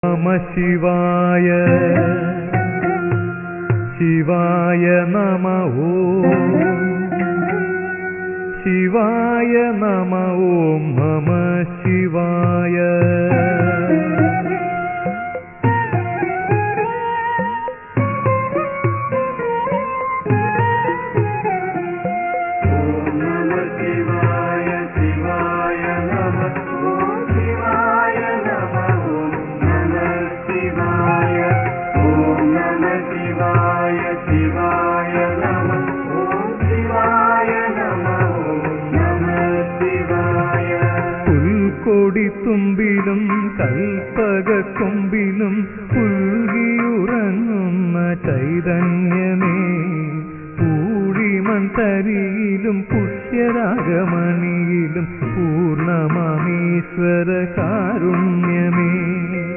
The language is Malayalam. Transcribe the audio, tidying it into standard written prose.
നമഃ ശിവായ ശിവായ നമഃ ഓം ശിവായ നമഃ ഓം നമഃ ശിവായ കൊടിത്തുമ്പിലും കൽപ്പകക്കൊമ്പിലും പുൽകിയുറങ്ങുന്ന ചൈതന്യമേ, പൂഴിമൺതരിയിലും പുഷ്യരാഗമണിയിലും പൂർണ്ണമീശ്വര കാരുണ്യമേ.